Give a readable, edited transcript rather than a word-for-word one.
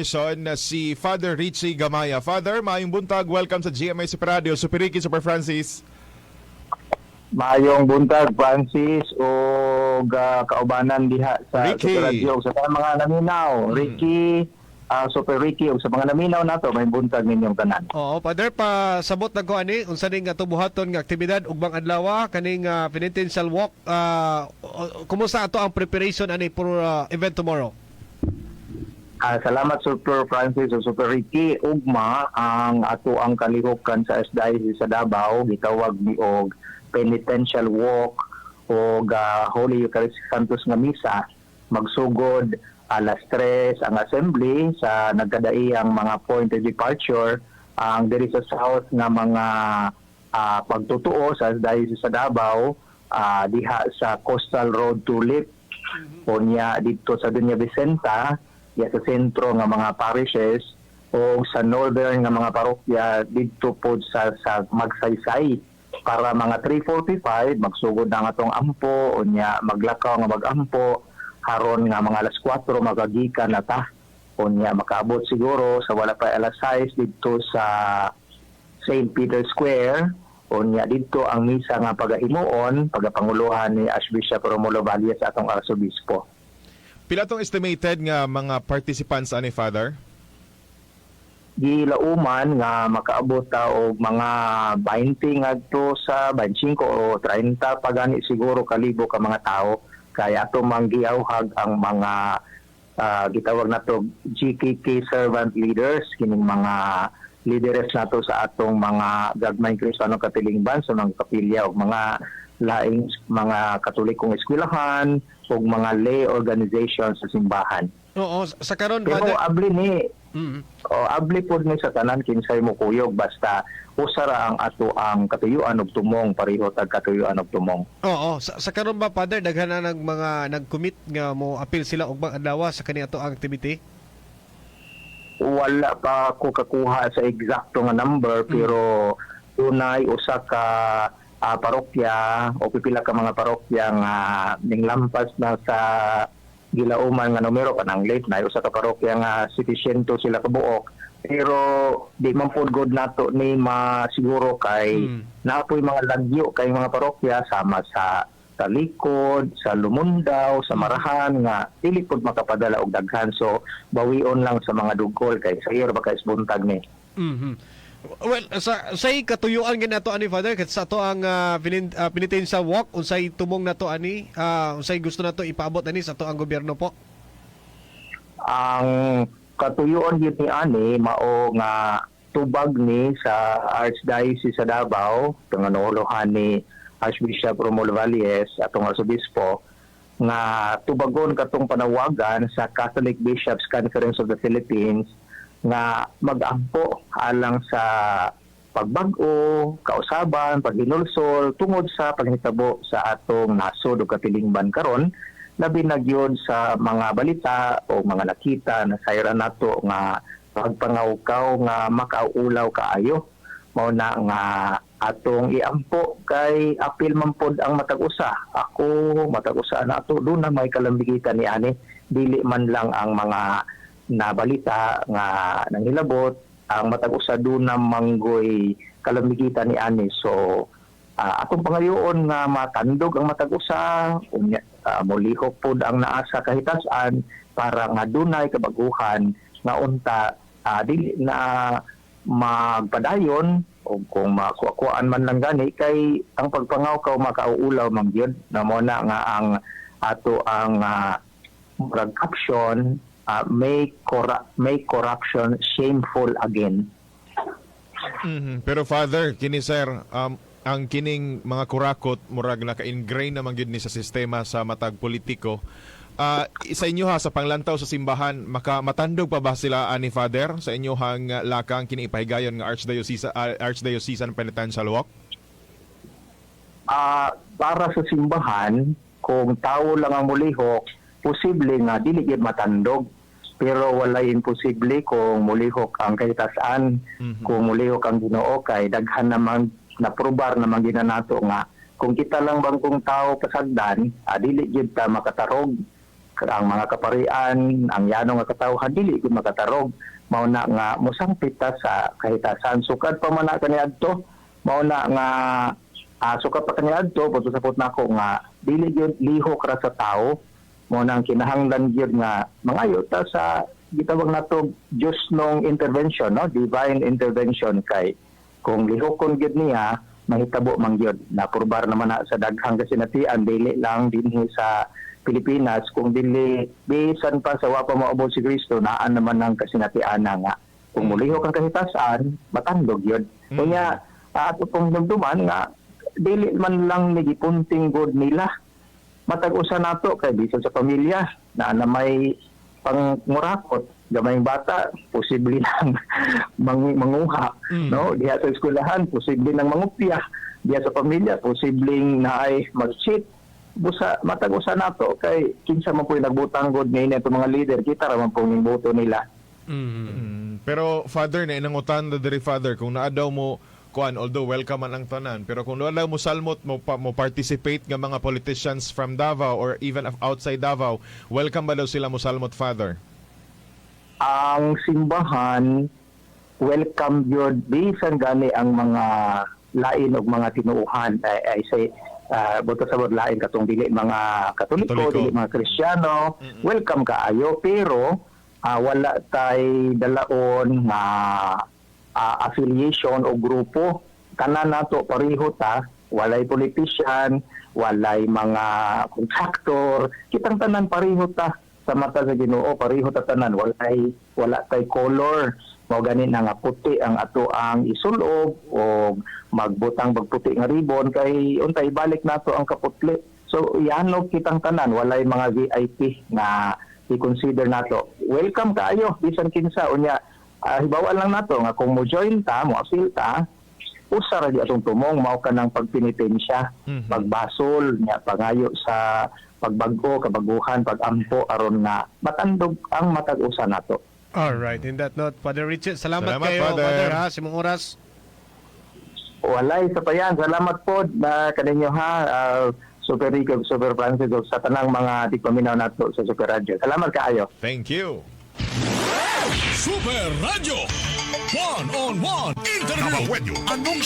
Na si Father Richie Gamaya. Father, maayong buntag. Welcome sa GMA Super Radio. Super Ricky, Super Francis. Maayong buntag, Francis, o kaubanan diha sa Ricky. Super Radio sa mga naminaw. Ricky, Super Ricky, o sa mga naminaw nato, may buntag ninyong tanan. Oo, Father, pasabot na ko ani unsa ning atubuhaton nga aktibidad ug adlaw kaning penitential walk. Kumusta ato ang preparation ani for event tomorrow? Salamat Super Francis o Super Ricky. Ugma ang ato ang kalihukan sa SDIC sa Davao, gitawag ni og penitential walk o Holy Eucharistic Santos nga misa. Magsugod alas 3 ang assembly sa nagkadai ang mga point of departure ang diri sa south nga mga pagtutuo sa SDIC sa Davao, diha sa Coastal Road Tulip o niya dito sa Dunya Vicenta, sa sentro nga mga parishes o sa northern nga mga parokya dito po sa Magsaysay para mga 3:45 magsugod na nga tong ampo o niya maglakaw nga magampo haron nga mga alas 4 magagikan na ta o niya makaabot siguro sa wala pa alas 6 dito sa St. Peter Square o niya dito ang misa nga pagahimuon pagapanguluhan ni Archbishop Romulo Valles atong Arsobispo. Pila tong estimated nga mga participants ani, Father? Gilauman nga makaabot ta og mga 20 ngadto sa 25 o 30 pagani siguro kalibo ka mga tao kaya ato manggiawhag ang mga gitawag nato GKK servant leaders kining mga leaders nato sa atong mga gagmayng Kristiyano katilingban sa mga kapilya o mga laing mga katolikong eskwelahan o mga lay organizations sa simbahan. Oo, sa karon Pero Father. abli ni abli pod ni sa tanan kinsay mo kuyog basta usara ang ato ang katuyuan og tumong pareho tag katuyuan og tumong. Oo, sa karon ba Father daghan na ng mga nag-commit nga mo appeal sila og adlaw sa kani ato ang activity? Wala pa ko kakuha sa eksakto nga number pero tunay usa ka parokya o pipila ka mga parokya nga ninglampas na sa gilauman nga numero kanang late na usa ka parokya nga 700 sila kabuok pero di man pod god nato ni masiguro kay napoy mga lagyo kay mga parokya sama sa likod, sa Lumundaw, sa Marahan nga dili pod makapadala og daghan so bawion lang sa mga dugol kay sayo ba kay buntag ni. Well, say katuyuan gyud nato ani Father ket sa ato ang penitential walk unsay tumong nato ani unsay gusto nato ipaabot ani sa ato ang gobyerno po. Ang katuyuan gyud ni ani mao nga tubag ni sa Archdiocese sa Davao panganuolohan ni Archbishop Romulo Valles atong Arsobispo nga tubagon katong panawagan sa Catholic Bishops Conference of the Philippines nga mag-ampo alang sa pagbag-o, kausaban, paghinulsol tungod sa paghitabo sa atong nasod o katilingban karon labi na gyud sa mga balita o mga nakita na sayra nato nga pagpangawkaw nga makaulaw kaayo mao na nga atong iampo kay apil man pod ang matag-usa ako matag-usa na ato do na may kalambigitan ni ani dili man lang ang mga na balita nga nanghilabot ang matag-usa do na manggoy kalambigitan ni ani so atong pangayoon nga matandog ang matag-usa molihok pod ang naa sa kahitasan para nga dunay kabaguhan nga unta dili na magpadayon o kung makukuhaan man lang gani kay ang pagpangawkaw makauulaw man gyud na mo na nga ang ato ang caption make corruption shameful again. Pero Father, kini sir, ang kining mga kurakot murag naka-ingrain naman gyud ni sa sistema sa matag politiko. Sa inyo sa panglantaw sa simbahan, matandog pa ba sila ani Father sa inyohang lakang kini ipahigayon nga Archdiocesan Penitential Walk? Para sa simbahan, kung tao lang ang mulihok, posible nga dili gyud matandog. Pero wala imposible kung mulihok ang kahitasan, kung mulihok ang Ginoo kay daghan namang naprobar naman ginanato nga kung kita lang bang kung tao pasagdan, dili gyud ta makatarog ang mga kaparian, ang yano nga katawhan dili gud makatarog, mao na nga mosangpit ta sa kahitasan. Sukad pa man na kaniadto, mao na nga sukad pa kaniadto puto sapot nako nga dili gyud lihok ra sa tawo, mao na ang kinahanglan gyud nga mangayo ta sa gitawag nato Dios nung intervention, no, divine intervention. Kay kung lihokon gyud niya mahitabo man gyud. Napurbar naman na sa daghang kasinatian, dili lang dinhi sa Pilipinas, kung dili bisan pa sa wa pa maubos si Kristo, naan naman ng kasinatian na nga kung mulihok ang kahitasan matandog yun. Kunya ato pong dumduman nga dili man lang nigipunting god nila, matag-usa nato kay bisan sa pamilya na may pangurakot, gamayng bata posible nang manguha, no, diha sa eskwelahan posible nang mangupya, diha sa pamilya posibleng naay mag-cheat. Busa matag-usa nato kay kinsa man po'y nagbutang god ngayon itong mga leader, kita ra man pong boto nila. Pero Father, na inangutan na diri Father, kung naa daw mo kuan, although welcome man ang tanan, pero kung naa daw mo salmot mo participate nga mga politicians from Davao or even outside Davao, welcome ba daw sila mo salmot, Father? Ang simbahan welcome yun bisan gani ang mga lain og mga tinuuhan, ay say buto sa lain katong dili mga Katoliko, dili mga Kristiyano, welcome kaayo, pero wala tay dalaon nga affiliation o grupo. Tanan nato pareho ta, walay politician, walay mga contractor, kitang tanan pareho ta sa mata sa Ginoo, pareho ta tanan, wala tay color. Mao gani na nga puti ang ato ang isulob o magbutang bagputi nga ribon, kay untay balik nato ang kaputli. So iyanog kitang tanan, walay mga VIP na i-consider nato. Welcome kaayo bisan kinsa unya. Hibawa lang nato nga kung mo join ta, mo apil ta, usa ra di atong tumong, mao ka ng pagpinitensya, pagbasol nya, pangayo sa pagbag-o, kabaguhan, pagampo aron na matandog ang matag-usa nato. All right, in that note, Father Richard, salamat kayo, Father. Father, ha, sa mga oras. Walay sa payan, salamat po na kaninyo ha, Super Rico, Super Francis, sa tanang mga tigpaminaw nato sa Super Radio. Salamat kaayo. Thank you. Super Radio. One-on-one interview. Anong